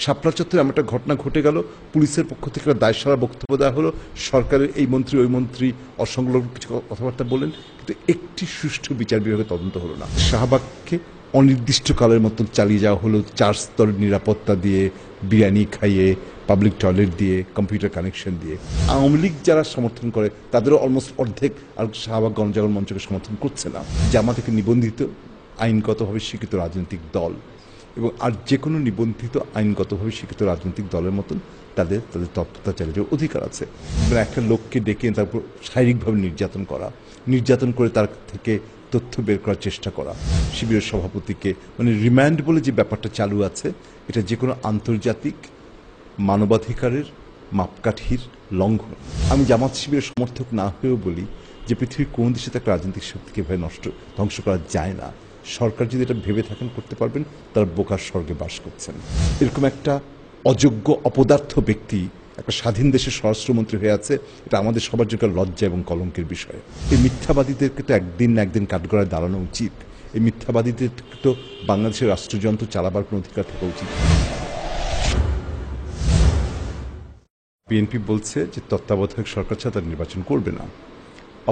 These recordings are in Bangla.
শাপলা চত্বরে এমন একটা ঘটনা ঘটে গেল, পুলিশের পক্ষ থেকে দায়সারা বক্তব্য দেওয়া হলো, সরকারের এই মন্ত্রী ওই মন্ত্রী অসংলগ্ন কিছু কথাবার্তা বললেন, কিন্তু একটি সুষ্ঠু বিচার বিভাগে তদন্ত হলো না। শাহবাগকে অনির্দিষ্টকালের মতন চালিয়ে যাওয়া হলো 4 স্তরের নিরাপত্তা দিয়ে, বিরিয়ানি খাইয়ে, পাবলিক টয়লেট দিয়ে, কম্পিউটার কানেকশন দিয়ে। আওয়ামী লীগ যারা সমর্থন করে তাদেরও অলমোস্ট অর্ধেক আর শাহবাগ গণজাগরণ মঞ্চকে সমর্থন করছে না। জামাতকে নিবন্ধিত আইনগতভাবে স্বীকৃত রাজনৈতিক দল এবং আর যে কোনো নিবন্ধিত আইনগতভাবে স্বীকৃত রাজনৈতিক দলের মতন তাদের তৎপরতা চালিয়ে যাওয়ার অধিকার আছে। একটা লোককে ডেকে তারপর শারীরিকভাবে নির্যাতন করে তার থেকে তথ্য বের করার চেষ্টা করা, শিবিরের সভাপতিকে মানে রিমান্ড বলে যে ব্যাপারটা চালু আছে, এটা যে কোনো আন্তর্জাতিক মানবাধিকারের মাপকাঠির লঙ্ঘন। আমি জামাত শিবিরের সমর্থক না হয়েও বলি যে পৃথিবীর কোন দেশে একটা রাজনৈতিক শক্তিকে এভাবে ধ্বংস করা যায় না। সরকার যদি এটা ভেবে থাকেন করতে পারবেন, তার বোকার স্বর্গে বাস করছেন। এরকম একটা অযোগ্য অপদার্থ ব্যক্তি একটা স্বাধীন দেশের স্বরাষ্ট্রমন্ত্রী হয়ে আছে, এটা আমাদের সবার জন্য লজ্জা এবং কলঙ্কের বিষয়। এই মিথ্যাবাদীদেরকে তো একদিন না একদিন কাঠগড়ায় দাঁড়ানো উচিত। এই মিথ্যাবাদীদের তো বাংলাদেশের রাষ্ট্রযন্ত্র চালাবার কোনো অধিকার থাকা উচিত। বিএনপি বলছে যে তত্ত্বাবধায়ক সরকার ছাড়া তারা নির্বাচন করবে না।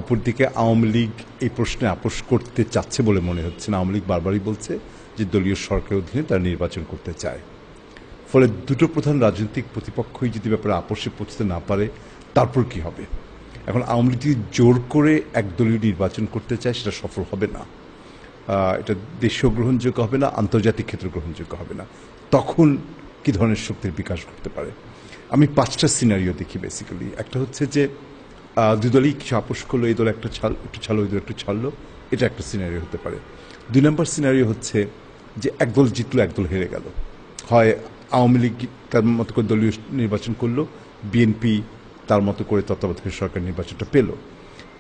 অপরদিকে আওয়ামী লীগ এই প্রশ্নে আপোষ করতে চাচ্ছে বলে মনে হচ্ছে না। আওয়ামী লীগ বারবারই বলছে যে দলীয় সরকারের অধীনে তারা নির্বাচন করতে চায়। ফলে দুটো প্রধান রাজনৈতিক প্রতিপক্ষই যদি ব্যাপারে আপোষে পৌঁছতে না পারে, তারপর কি হবে? এখন আওয়ামী লীগ যদি জোর করে একদলীয় নির্বাচন করতে চায়, সেটা সফল হবে না। এটা দেশীয় গ্রহণযোগ্য হবে না, আন্তর্জাতিক ক্ষেত্রে গ্রহণযোগ্য হবে না। তখন কি ধরনের শক্তির বিকাশ ঘটতে পারে? আমি 5টা সিনারিও দেখি বেসিক্যালি। একটা হচ্ছে যে দুই দলই কিছু আপোষ করলো, এই দল একটু ছাড়লো, ওই দল একটু ছাড়লো, এটা একটা সিনারিও হতে পারে। 2 নম্বর সিনারিও হচ্ছে যে একদল জিতলো, একদল হেরে গেল। হয় আওয়ামী লীগ তার মতো করে দলীয় নির্বাচন করলো, বিএনপি তার মতো করে তত্ত্বাবধায়ক সরকার নির্বাচনটা পেল।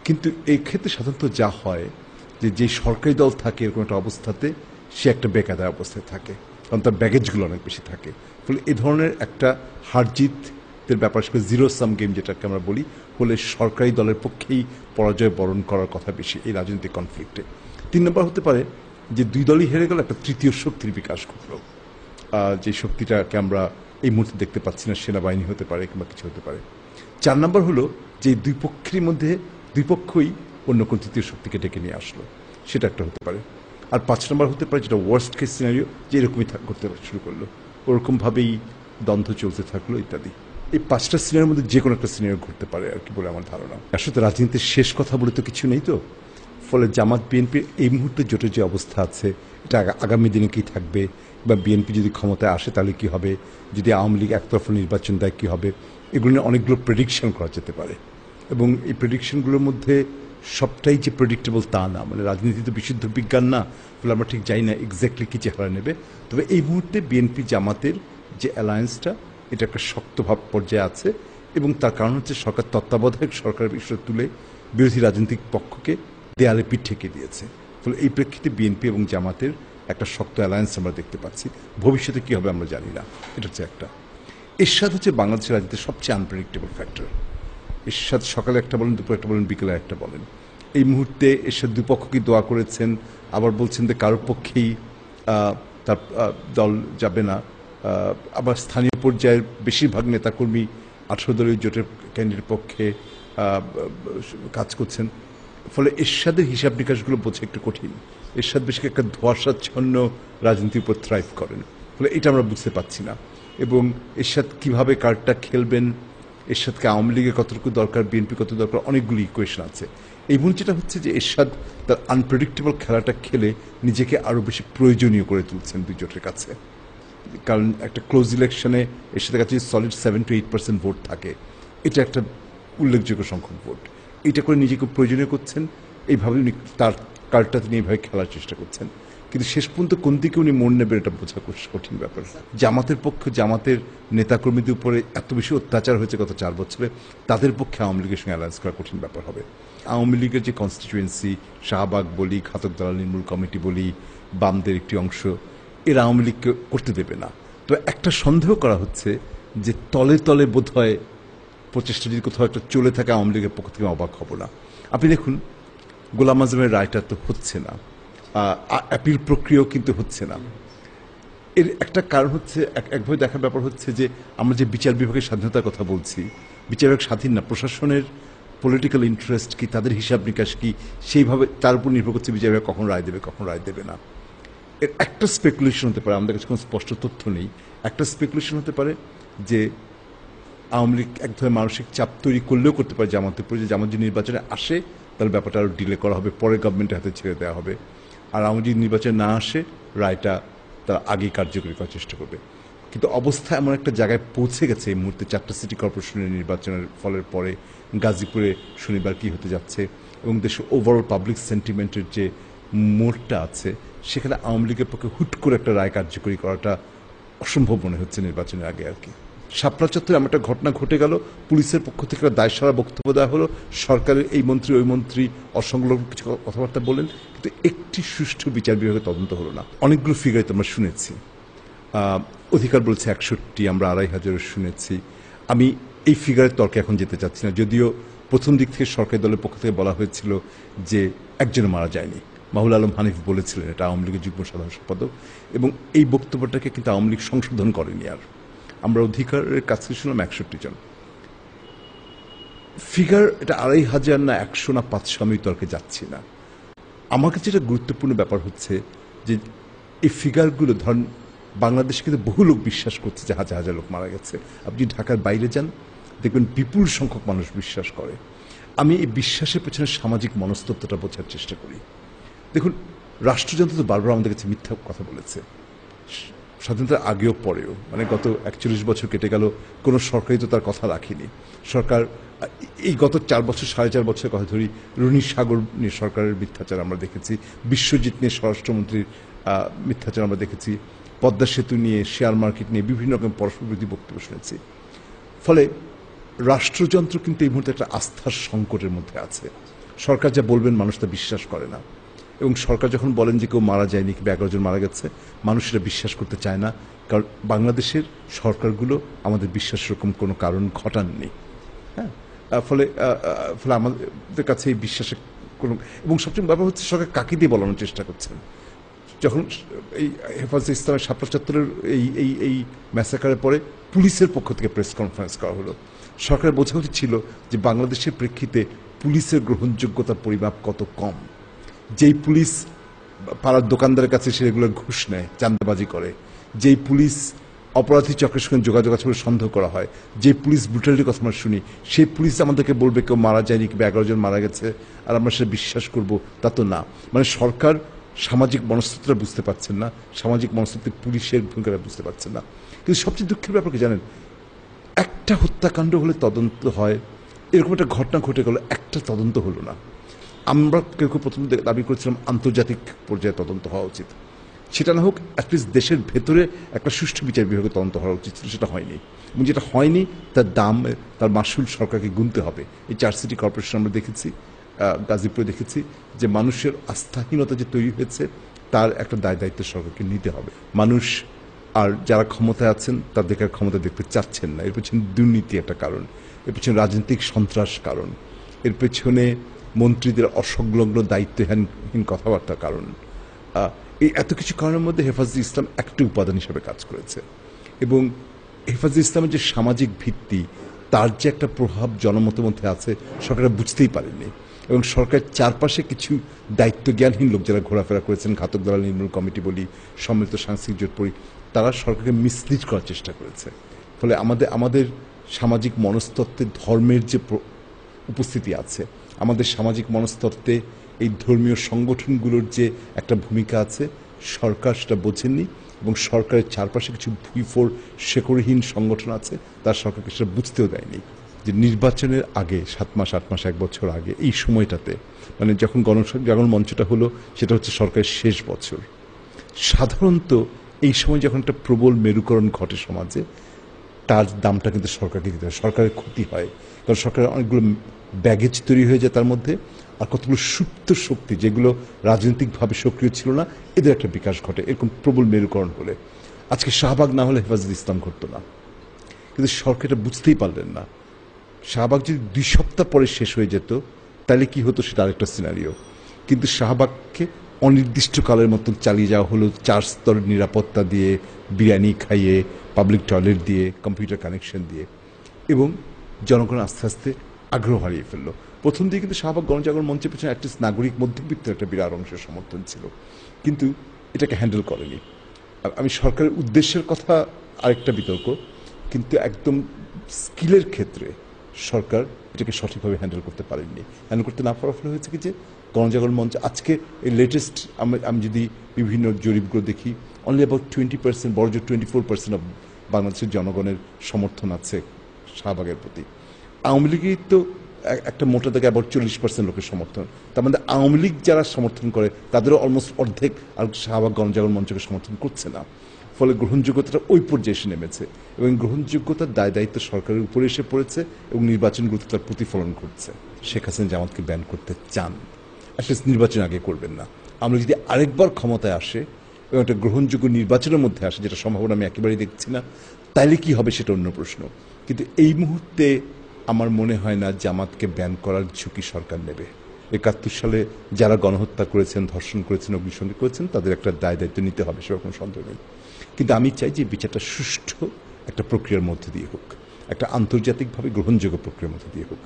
কিন্তু এই ক্ষেত্রে সাধারণত যা হয় যে সরকারি দল থাকে এরকম একটা অবস্থাতে সে একটা বেকায়দা অবস্থায় থাকে, কারণ তার ব্যাগেজগুলো অনেক বেশি থাকে। ফলে এই ধরনের একটা হারজিতের ব্যাপার, জিরো সাম গেম যেটাকে আমরা বলি, হলে সরকারি দলের পক্ষেই পরাজয় বরণ করার কথা বেশি এই রাজনৈতিক কনফ্লিক্টে। 3 নম্বর হতে পারে যে দুই দলই হেরে গেল, একটা তৃতীয় শক্তির বিকাশ ঘটল, যে শক্তিটাকে আমরা এই মুহূর্তে দেখতে পাচ্ছি না, সেনাবাহিনী হতে পারে কিংবা কিছু হতে পারে। 4 নম্বর হলো যে দুই পক্ষের মধ্যে দুই পক্ষই অন্য কোন তৃতীয় শক্তিকে ডেকে নিয়ে আসলো, সেটা একটা হতে পারে। আর 5 নম্বর হতে পারে যেটা ওয়ার্স্ট কেস সিনারিও, যে এরকমই করতে শুরু করলো, ওরকমভাবেই দ্বন্দ্ব চলতে থাকলো ইত্যাদি। এই 5টা সিনারির মধ্যে যে কোনো একটা সিনারিও ঘটতে পারে আর কি বলে আমার ধারণা। আসলে রাজনীতির শেষ কথা বলে তো কিছু নেই তো। ফলে জামাত বিএনপির এই মুহূর্তে জোটের যে অবস্থা আছে, এটা আগামী দিনে কি থাকবে, বা বিএনপি যদি ক্ষমতায় আসে তাহলে কি হবে, যদি আওয়ামী লীগ একতরফা নির্বাচন দেয় কি হবে, এগুলো নিয়ে অনেকগুলো প্রেডিকশন করা যেতে পারে। এবং এই প্রেডিকশনগুলোর মধ্যে সবটাই যে প্রেডিক্টেবল তা না, মানে রাজনীতি তো বিশুদ্ধ বিজ্ঞান না, ফলে আমরা ঠিক জানি না এক্স্যাক্টলি কী চেহারা নেবে। তবে এই মুহূর্তে বিএনপি জামাতের যে অ্যালায়েন্সটা, এটা একটা শক্তভাব পর্যায়ে আছে, এবং তার কারণ হচ্ছে সরকার তত্ত্বাবধায়ক সরকারের বিষয়টা তুলে বিরোধী রাজনৈতিক পক্ষকে দেয়ালে পিঠ ঠেকে দিয়েছে। ফলে এই প্রেক্ষিতে বিএনপি এবং জামাতের একটা শক্ত অ্যালায়েন্স আমরা দেখতে পাচ্ছি। ভবিষ্যতে কী হবে আমরা জানি না, এটা হচ্ছে একটা। এরশাদ হচ্ছে বাংলাদেশের রাজনীতির সবচেয়ে আনপ্রেডিক্টেবল ফ্যাক্টর। এরশাদ সকালে একটা বলেন, দুপুরে একটা বলেন, বিকেলে একটা বলেন। এই মুহূর্তে এরশাদ দুই পক্ষকেই দোয়া করেছেন, আবার বলছেন যে কারোর পক্ষেই তার দল যাবে না। আবার স্থানীয় পর্যায়ের বেশিরভাগ নেতাকর্মী 18 দলীয় জোটের ক্যান্ডিডেট পক্ষে কাজ করছেন। ফলে এরশাদের হিসাব নিকাশগুলো বোঝা একটু কঠিন। এরশাদ বেশি একটা ধোঁয়াশাচ্ছন্ন রাজনীতির উপর থ্রাইভ করেন, ফলে এটা আমরা বুঝতে পারছি না। এবং এরশাদ কীভাবে কার্ডটা খেলবেন, এরশাদকে আওয়ামী লীগের কতটুকু দরকার, বিএনপি কত দরকার, অনেকগুলি ইকুয়েশন আছে। এই মুহূর্তে যেটা হচ্ছে যে এরশাদ তার আনপ্রেডিক্টেবল খেলাটা খেলে নিজেকে আরও বেশি প্রয়োজনীয় করে তুলছেন দুই জোটের কাছে। কারণ একটা ক্লোজ ইলেকশনে এরশাদের কাছে সলিড 7 to 8% ভোট থাকে, এটা একটা উল্লেখযোগ্য সংখ্যক ভোট। এটা করে নিজেকে প্রয়োজনীয় করছেন, এইভাবে উনি তার কার্ডটা তিনি এইভাবে খেলার চেষ্টা করছেন। কিন্তু শেষ পর্যন্ত কোন দিকে উনি মন নেবেন এটা বোঝা কঠিন ব্যাপার। জামাতের পক্ষে, জামাতের নেতাকর্মীদের উপরে এত বেশি অত্যাচার হয়েছে গত 4 বছরে, তাদের পক্ষে আওয়ামী লীগের সঙ্গে অ্যালায়েন্স করা কঠিন ব্যাপার হবে। আওয়ামী লীগের যে কনস্টিটিউয়েন্সি, শাহবাগ বলি, ঘাতক দালাল নির্মূল কমিটি বলি, বামদের একটি অংশ, এরা আওয়ামী লীগকে করতে দেবে না। তো একটা সন্দেহ করা হচ্ছে যে তলে তলে বোধহয় প্রচেষ্টা যদি কোথাও একটা চলে থাকে আওয়ামী লীগের পক্ষ থেকে, অবাক হব না। আপনি দেখুন, গোলাম আজমের রায়টা তো হচ্ছে না, অ্যাপিল প্রক্রিয়াও কিন্তু হচ্ছে না। এর একটা কারণ হচ্ছে একভাবে দেখার ব্যাপার হচ্ছে যে আমরা যে বিচার বিভাগের স্বাধীনতার কথা বলছি, বিচার বিভাগ স্বাধীন না, প্রশাসনের পলিটিক্যাল ইন্টারেস্ট কি, তাদের হিসাব নিকাশ কি, সেইভাবে তার উপর নির্ভর করছে বিচার বিভাগ কখন রায় দেবে কখন রায় দেবে না। এর একটা স্পেকুলেশন হতে পারে, আমাদের কাছে কোনো স্পষ্ট তথ্য নেই, একটা স্পেকুলেশন হতে পারে যে আওয়ামী লীগ এক ধরনের মানসিক চাপ তৈরি করলেও করতে পারে জামাতের উপরে, যে জামাত যদি নির্বাচনে আসে তাহলে ব্যাপারটা আরও ডিলে করা হবে, পরে গভর্নমেন্টের হাতে ছেড়ে দেওয়া হবে। আর আওয়ামী লীগ নির্বাচনে না আসে রায়টা তারা আগেই কার্যকরী করার চেষ্টা করবে। কিন্তু অবস্থা এমন একটা জায়গায় পৌঁছে গেছে এই মুহূর্তে, 4টা সিটি কর্পোরেশনের নির্বাচনের ফলের পরে গাজীপুরে শনিবার কী হতে যাচ্ছে এবং দেশের ওভারঅল পাবলিক সেন্টিমেন্টের যে মোড়টা আছে, সেখানে আওয়ামী লীগের পক্ষে হুট করে একটা রায় কার্যকরী করাটা অসম্ভব মনে হচ্ছে নির্বাচনের আগে আর কি। শাপলা চত্বরে এমন একটা ঘটনা ঘটে গেল, পুলিশের পক্ষ থেকে দায়সারা বক্তব্য দেওয়া হলো, সরকারের এই মন্ত্রী ওই মন্ত্রী অসংলগ্ন কিছু কথাবার্তা বললেন, কিন্তু একটি সুষ্ঠু বিচার বিভাগের তদন্ত হলো না। অনেকগুলো ফিগারে তো আমরা শুনেছি, অধিকার বলছে 61, আমরা 2500 শুনেছি। আমি এই ফিগারের তর্কে এখন যেতে চাচ্ছি না, যদিও প্রথম দিক থেকে সরকারি দলের পক্ষ থেকে বলা হয়েছিল যে একজনও মারা যায়নি। মাহুল আলম হানিফ বলেছিলেন, এটা আওয়ামী লীগের যুগ্ম সাধারণ সম্পাদক, এবং এই বক্তব্যটাকে কিন্তু আওয়ামী লীগ সংশোধন করেনি। আর আমরা অধিকারের কাছ থেকে শুনলাম 61 জন। ফিগার এটা 2500 না 100 না 500 আমি তর্কে যাচ্ছি না। আমার কাছে যেটা গুরুত্বপূর্ণ ব্যাপার হচ্ছে যে এই ফিগারগুলো, ধরেন বাংলাদেশে কিন্তু বহু লোক বিশ্বাস করছে যে হাজার হাজার লোক মারা গেছে। আপনি ঢাকার বাইরে যান, দেখবেন বিপুল সংখ্যক মানুষ বিশ্বাস করে। আমি এই বিশ্বাসের পেছনে সামাজিক মনস্তত্ত্বটা বোঝার চেষ্টা করি। দেখুন, রাষ্ট্রযন্ত্র তো বারবার আমাদের কাছে মিথ্যা কথা বলেছে, স্বাধীনতার আগেও পরেও, মানে গত 41 বছর কেটে গেল, কোনো সরকারই তো তার কথা রাখেনি। সরকার এই গত 4 বছর 4.5 বছরের কথা ধরি, রুনি সাগর নিয়ে সরকারের মিথ্যাচার আমরা দেখেছি, বিশ্বজিৎ নিয়ে স্বরাষ্ট্রমন্ত্রীর মিথ্যাচার আমরা দেখেছি, পদ্মা সেতু নিয়ে, শেয়ার মার্কেট নিয়ে বিভিন্ন রকম পরস্পরবিরোধী বক্তব্য শুনেছি। ফলে রাষ্ট্রযন্ত্র কিন্তু এই মুহূর্তে একটা আস্থার সংকটের মধ্যে আছে। সরকার যা বলবেন মানুষ তা বিশ্বাস করে না, এবং সরকার যখন বলেন যে কেউ মারা যায়নি, কিংবা 11 জন মারা গেছে, মানুষ এটা বিশ্বাস করতে চায় না, কারণ বাংলাদেশের সরকারগুলো আমাদের বিশ্বাস এরকম কোনো কারণ ঘটাননি। হ্যাঁ, ফলে ফলে আমাদের কাছে এই বিশ্বাসের কোনো, এবং সবচেয়ে ব্যাপার হচ্ছে সরকার কাকে দিয়ে বলানোর চেষ্টা করছেন। যখন এই হেফাজতে ইসলামের শাপলা চত্বরের এই ম্যাসাকারের পরে পুলিশের পক্ষ থেকে প্রেস কনফারেন্স করা হলো, সরকারের বোঝা উচিত ছিল যে বাংলাদেশের প্রেক্ষিতে পুলিশের গ্রহণযোগ্যতার পরিমাপ কত কম। যেই পুলিশ পাড়ার দোকানদারের কাছে সে রেগুলার ঘুষ নেয়, চাঁদাবাজি করে, যেই পুলিশ অপরাধী চক্রের সঙ্গে যোগাযোগ আছে বলে সন্দেহ করা হয়, যে পুলিশ ব্রুটালিটির কথা আমরা শুনি, সেই পুলিশ আমাদেরকে বলবে কেউ মারা যায়নি কিংবা 11 জন মারা গেছে আর আমরা সেটা বিশ্বাস করব, তা তো না। মানে সরকার সামাজিক মনস্তত্ত্বটা বুঝতে পারছেন না, সামাজিক মনস্তত্ত্বে পুলিশের ভূমিকাটা বুঝতে পারছেন না। কিন্তু সবচেয়ে দুঃখের ব্যাপার কি জানেন, একটা হত্যাকাণ্ড হলে তদন্ত হয়, এরকম একটা ঘটনা ঘটে গেল, একটা তদন্ত হলো না। আমরা কেউ কেউ প্রথম দাবি করেছিলাম আন্তর্জাতিক পর্যায়ে তদন্ত হওয়া উচিত, সেটা না হোক অ্যাটলিস্ট দেশের ভেতরে একটা সুষ্ঠু বিচার বিভাগে তদন্ত হওয়া উচিত ছিল, সেটা হয়নি। এবং যেটা হয়নি তার দাম, তার মাসুল সরকারকে গুনতে হবে। এই 4 সিটি কর্পোরেশন আমরা দেখেছি, গাজীপুরে দেখেছি, যে মানুষের আস্থাহীনতা যে তৈরি হয়েছে তার একটা দায় দায়িত্ব সরকারকে নিতে হবে। মানুষ আর যারা ক্ষমতায় আছেন তাদেরকে আর ক্ষমতা দেখতে চাচ্ছেন না। এর পেছনে দুর্নীতি একটা কারণ, এর পেছনে রাজনৈতিক সন্ত্রাস কারণ, এর পেছনে মন্ত্রীদের অসংলগ্ন দায়িত্বহীন কথাবার্তার কারণ। এই এত কিছু কারণের মধ্যে হেফাজতে ইসলাম একটি উপাদান হিসেবে কাজ করেছে, এবং হেফাজতে ইসলামের যে সামাজিক ভিত্তি, তার যে একটা প্রভাব জনমতের মধ্যে আছে, সরকার বুঝতেই পারেনি। এবং সরকারের চারপাশে কিছু দায়িত্বজ্ঞানহীন লোক যারা ঘোরাফেরা করেছেন, ঘাতক দালাল নির্মূল কমিটি বলি, সম্মিলিত সাংস্কৃতিক জোট পড়ি, তারা সরকারকে মিসলিড করার চেষ্টা করেছে। ফলে আমাদের সামাজিক মনস্তত্ত্বে ধর্মের যে উপস্থিতি আছে, আমাদের সামাজিক মনস্তত্ত্বে এই ধর্মীয় সংগঠনগুলোর যে একটা ভূমিকা আছে, সরকার সেটা বোঝেননি, এবং সরকারের চারপাশে কিছু ভুইফোর শেকড়হীন সংগঠন আছে, তার সরকারকে সেটা বুঝতেও দেয়নি। যে নির্বাচনের আগে 7 মাস 8 মাস 1 বছর আগে এই সময়টাতে, মানে যখন গণজাগরণ মঞ্চটা হলো, সেটা হচ্ছে সরকারের শেষ বছর। সাধারণত এই সময় যখন একটা প্রবল মেরুকরণ ঘটে সমাজে, তার দামটা কিন্তু সরকারকে দিতে হয়, সরকারের ক্ষতি হয়, কারণ সরকারের অনেকগুলো ব্যাগেজ তৈরি হয়ে যায় তার মধ্যে, আর কতগুলো সুপ্ত শক্তি যেগুলো রাজনৈতিকভাবে সক্রিয় ছিল না, এদের একটা বিকাশ ঘটে এরকম প্রবল মেরুকরণ হলে। আজকে শাহবাগ না হলে হেফাজতে ইসলাম ঘটতো না, কিন্তু সরকার এটা বুঝতেই পারলেন না। শাহবাগ যদি 2 সপ্তাহ পরে শেষ হয়ে যেত তাহলে কি হতো সেটা আরেকটা সিনারিও, কিন্তু শাহবাগকে অনির্দিষ্টকালের মতন চালিয়ে যাওয়া হলো 4 স্তরের নিরাপত্তা দিয়ে, বিরিয়ানি খাইয়ে, পাবলিক টয়লেট দিয়ে, কম্পিউটার কানেকশন দিয়ে, এবং জনগণ আস্তে আস্তে আগ্রহ হারিয়ে ফেললো। প্রথম দিকে কিন্তু শাহবাগ গণজাগরণ মঞ্চের পেছনে অ্যাটলিস্ট নাগরিক মধ্যবিত্তের একটা বিরাট অংশের সমর্থন ছিল, কিন্তু এটাকে হ্যান্ডেল করেনি। আমি সরকারের উদ্দেশ্যের কথা আরেকটা বিতর্ক, কিন্তু একদম স্কিলের ক্ষেত্রে সরকার এটাকে সঠিকভাবে হ্যান্ডেল করতে পারেননি। হ্যান্ডেল করতে না পারার ফলে হয়েছে কি যে গণজাগরণ মঞ্চ আজকে এই লেটেস্ট আমি যদি বিভিন্ন জরিপগুলো দেখি, অনলি অ্যাবাউট 20%, বড় জোর 24% অফ বাংলাদেশের জনগণের সমর্থন আছে শাহবাগের প্রতি। আওয়ামী লীগের তো একটা মোটা থেকে অ্যাবাউট 40% লোকের সমর্থন। তার মধ্যে আওয়ামী লীগ যারা সমর্থন করে তাদেরও অলমোস্ট অর্ধেক আর শাহবাগ গণজাগরণ মঞ্চকে সমর্থন করছে না। ফলে গ্রহণযোগ্যতাটা ওই পর্যায়ে এসে নেমেছে, এবং গ্রহণযোগ্যতার দায় দায়িত্ব সরকারের উপরে এসে পড়েছে, এবং নির্বাচনগুলোতে তার প্রতিফলন ঘটছে। শেখ হাসিনা জামাতকে ব্যান করতে চান, অ্যাটলিস্ট নির্বাচন আগে করবেন না। আমরা যদি আরেকবার ক্ষমতায় আসে এবং একটা গ্রহণযোগ্য নির্বাচনের মধ্যে আসে, যেটা সম্ভাবনা আমি একেবারেই দেখছি না, তাইলে কি হবে সেটা অন্য প্রশ্ন। কিন্তু এই মুহূর্তে আমার মনে হয় না জামাতকে ব্যান করার ঝুঁকি সরকার নেবে। 71 সালে যারা গণহত্যা করেছেন, ধর্ষণ করেছেন, অগ্নিসংযোগ করেছেন, তাদের একটা দায় দায়িত্ব নিতে হবে, সেরকম সন্দেহ নেই। কিন্তু আমি চাই যে বিচারটা সুষ্ঠু একটা প্রক্রিয়ার মধ্যে দিয়ে হোক, একটা আন্তর্জাতিকভাবে গ্রহণযোগ্য প্রক্রিয়ার মধ্যে দিয়ে হোক।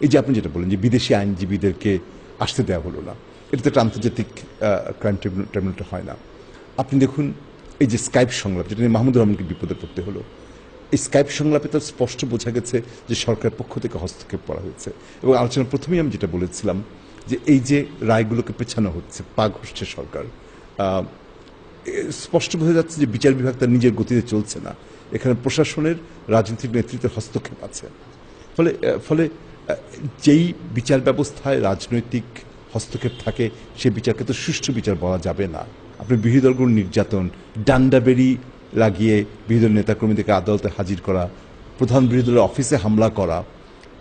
এই যে আপনি যেটা বলেন যে বিদেশি আইনজীবীদেরকে আসতে দেওয়া হলো না, এটা তো একটা আন্তর্জাতিক ক্রাইম ট্রাইব্যুনালটা হয় না। আপনি দেখুন এই যে স্কাইপ সংলাপ, যেটা নিয়ে মাহমুদুর রহমানকে বিপদে পড়তে হলো, এই স্কাইপ সংলাপে তার স্পষ্ট বোঝা গেছে যে সরকারের পক্ষ থেকে হস্তক্ষেপ করা হয়েছে। এবং আলোচনার প্রথমেই আমি যেটা বলেছিলাম যে এই যে রায়গুলোকে পেছানো হচ্ছে, পা ঘষছে সরকার, স্পষ্ট বোঝা যাচ্ছে যে বিচার বিভাগ তার নিজের গতিতে চলছে না, এখানে প্রশাসনের রাজনৈতিক নেতৃত্বের হস্তক্ষেপ আছে। ফলে ফলে যেই বিচার ব্যবস্থায় রাজনৈতিক হস্তক্ষেপ থাকে সেই বিচারকে তো সুষ্ঠু বিচার বলা যাবে না। আপনি বিরোধী দলগুলোর নির্যাতন, ডান্ডাবেরি লাগিয়ে বিরোধী দল নেতাকর্মীদেরকে আদালতে হাজির করা, প্রধান বিরোধী দলের অফিসে হামলা করা,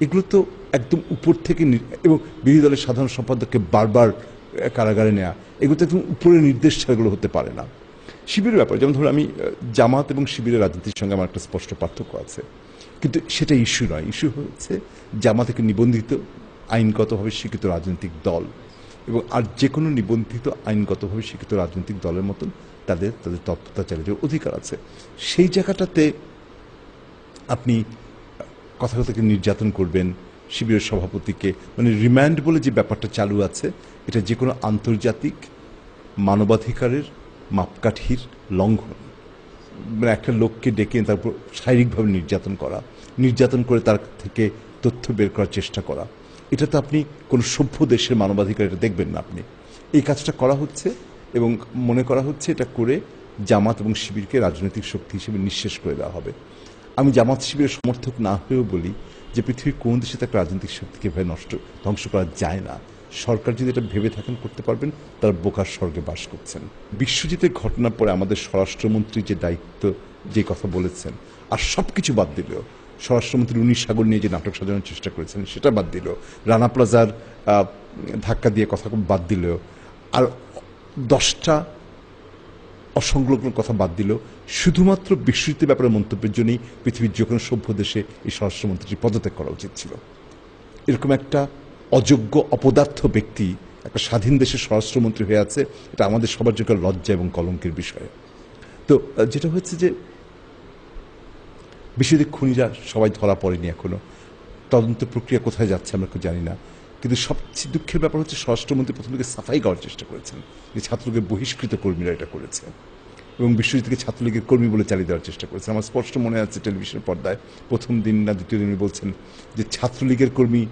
এগুলো তো একদম উপর থেকে, এবং বিরোধী দলের সাধারণ সম্পাদককে বারবার কারাগারে নেওয়া, এগুলো তো একদম উপরের নির্দেশ ছাড়া এগুলো হতে পারে না। শিবিরের ব্যাপারে যেমন ধরুন, আমি জামাত এবং শিবিরের রাজনীতির সঙ্গে আমার একটা স্পষ্ট পার্থক্য আছে, কিন্তু সেটা ইস্যু নয়। ইস্যু হচ্ছে জামাত একটি নিবন্ধিত আইনগতভাবে স্বীকৃত রাজনৈতিক দল, এবং আর যে কোনো নিবন্ধিত আইনগতভাবে স্বীকৃত রাজনৈতিক দলের মতন তাদের তৎপরতা চালিয়ে অধিকার আছে। সেই জায়গাটাতে আপনি কথা কথাকে নির্যাতন করবেন, শিবিরের সভাপতিকে, মানে রিমান্ড বলে যে ব্যাপারটা চালু আছে, এটা যে কোনো আন্তর্জাতিক মানবাধিকারের মাপকাঠির লঙ্ঘন। মানে একটা লোককে ডেকে তারপর শারীরিকভাবে নির্যাতন করে তার থেকে তথ্য বের করার চেষ্টা করা, এটা তো আপনি কোনো সভ্য দেশের মানবাধিকার এটা দেখবেন না। আপনি এই কাজটা করা হচ্ছে, এবং মনে করা হচ্ছে এটা করে জামাত এবং শিবিরকে রাজনৈতিক শক্তি হিসেবে নিঃশেষ করে দেওয়া হবে। আমি জামাত শিবিরের সমর্থক না হয়েও বলি যে পৃথিবীর কোন দেশে তাকে রাজনৈতিক শক্তিকে ভেবে ধ্বংস করা যায় না। সরকার যদি এটা ভেবে থাকেন করতে পারবেন, তারা বোকার স্বর্গে বাস করছেন। বিশ্বজিতের ঘটনার পরে আমাদের স্বরাষ্ট্রমন্ত্রী যে দায়িত্ব, যে কথা বলেছেন, আর সব কিছু বাদ দিলেও, স্বরাষ্ট্রমন্ত্রী 19 সাগর নিয়ে যে নাটক সাজানোর চেষ্টা করেছেন সেটা বাদ দিল, রানা প্লাজার ধাক্কা দিয়ে কথা বাদ দিলেও, আর 10টা অসংলগ্ন কথা বাদ দিল, শুধুমাত্র বিশ্বজিতের ব্যাপারে মন্তব্যের জন্যই পৃথিবীর যে কোনো সভ্য দেশে এই স্বরাষ্ট্রমন্ত্রীর পদত্যাগ করা উচিত ছিল। এরকম একটা অযোগ্য অপদার্থ ব্যক্তি একটা স্বাধীন দেশের স্বরাষ্ট্রমন্ত্রী হয়ে আছে, এটা আমাদের সবার জন্য লজ্জা এবং কলঙ্কের বিষয়। তো যেটা হচ্ছে যে বিশ্বজিৎ খুনিরা সবাই ধরা পড়েনি এখনো, তদন্ত প্রক্রিয়া কোথায় যাচ্ছে আমরা কেউ জানি না। কিন্তু সবচেয়ে দুঃখের ব্যাপার হচ্ছে স্বরাষ্ট্রমন্ত্রী প্রথম থেকে সাফাই গাওয়ার চেষ্টা করেছেন যে ছাত্রলীগের বহিষ্কৃত কর্মীরা এটা করেছে, এবং বিশ্বজিৎকে ছাত্রলীগের কর্মী বলে চালিয়ে দেওয়ার চেষ্টা করেছেন। আমার স্পষ্ট মনে আছে টেলিভিশনের পর্দায় প্রথম দিন না দ্বিতীয় দিন বলছেন যে ছাত্রলীগের কর্মী,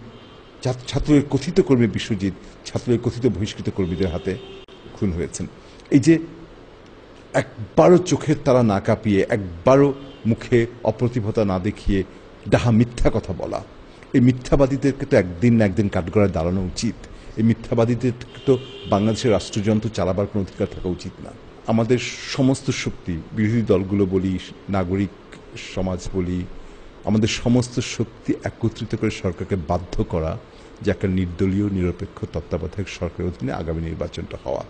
ছাত্রলীগের কথিত কর্মী বিশ্বজিৎ ছাত্রলীগের কথিত বহিষ্কৃত কর্মীদের হাতে খুন হয়েছেন। এই যে একবারও চোখের তারা না কাঁপিয়ে, একবারও মুখে অপ্রতিভতা না দেখিয়ে ডাহা মিথ্যা কথা বলা, এই মিথ্যাবাদীদেরকে তো একদিন না একদিন কাঠগড়ায় দাঁড়ানো উচিত। এই মিথ্যাবাদীদের তো বাংলাদেশের রাষ্ট্রযন্ত্র চালাবার কোনো অধিকার থাকা উচিত না। আমাদের সমস্ত শক্তি, বিরোধী দলগুলো বলি, নাগরিক সমাজ বলি, আমাদের সমস্ত শক্তি একত্রিত করে সরকারকে বাধ্য করা যে একটা নির্দলীয় নিরপেক্ষ তত্ত্বাবধায়ক সরকারের অধীনে আগামী নির্বাচনটা হওয়া,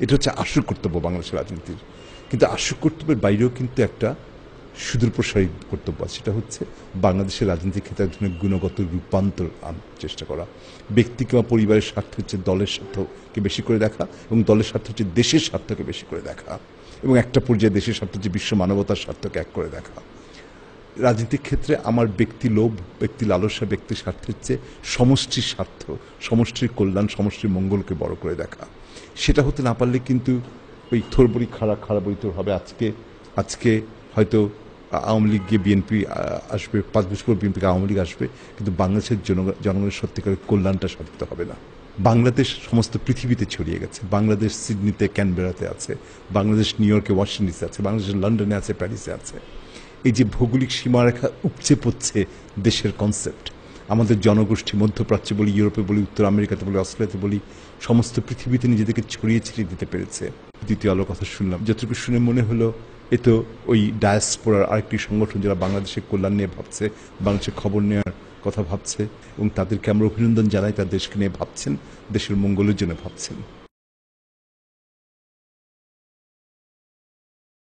এটা হচ্ছে আশু কর্তব্য বাংলাদেশের রাজনীতির। কিন্তু আশু কর্তব্যের বাইরেও কিন্তু একটা সুদূরপ্রসারী কর্তব্য আছে, সেটা হচ্ছে বাংলাদেশের রাজনীতির ক্ষেত্রে এক ধরনের গুণগত রূপান্তর আনার চেষ্টা করা। ব্যক্তি কিংবা পরিবারের স্বার্থ হচ্ছে দলের স্বার্থকে বেশি করে দেখা, এবং দলের স্বার্থ হচ্ছে দেশের স্বার্থকে বেশি করে দেখা, এবং একটা পর্যায়ে দেশের স্বার্থ হচ্ছে বিশ্ব মানবতার স্বার্থকে এক করে দেখা। রাজনীতির ক্ষেত্রে আমার ব্যক্তি লোভ, ব্যক্তি লালসা, ব্যক্তি স্বার্থের চেয়ে সমষ্টির স্বার্থ, সমষ্টির কল্যাণ, সমষ্টির মঙ্গলকে বড় করে দেখা। সেটা হতে না পারলে কিন্তু ওই থোরবড়ি খাড়া বড়ি তোর হবে। আজকে হয়তো আওয়ামী লীগ গিয়ে বিএনপি আসবে, 5 বছর পর বিএনপিকে আওয়ামী লীগ আসবে, কিন্তু বাংলাদেশের জনগণের সত্যিকারের কল্যাণটা সাধিত হবে না। বাংলাদেশ সমস্ত পৃথিবীতে ছড়িয়ে গেছে। বাংলাদেশ সিডনিতে, ক্যানবেরাতে আছে, বাংলাদেশ নিউ ইয়র্কে, ওয়াশিংটন ডিসিতে আছে, বাংলাদেশ লন্ডনে আছে, প্যারিসে আছে। এই যে ভৌগোলিক সীমারেখা উপচে পড়ছে দেশের কনসেপ্ট, আমাদের জনগোষ্ঠী মধ্যপ্রাচ্যে বলি, ইউরোপে বলি, উত্তর আমেরিকাতে বলি, অস্ট্রেলিয়াতে বলি, সমস্ত পৃথিবীতে নিজেদেরকে ছড়িয়ে ছিটিয়ে দিতে পেরেছে। দ্বিতীয় আলোর কথা শুনলাম, যতটুকু শুনে মনে হলো এ তো ওই ডায়াসপোরার আরেকটি সংগঠন যারা বাংলাদেশের কল্যাণ নিয়ে ভাবছে, বাংলাদেশের খবর নেওয়ার কথা ভাবছে, এবং তাদেরকে আমরা অভিনন্দন জানাই, তার দেশকে নিয়ে ভাবছেন, দেশের মঙ্গলের জন্য ভাবছেন।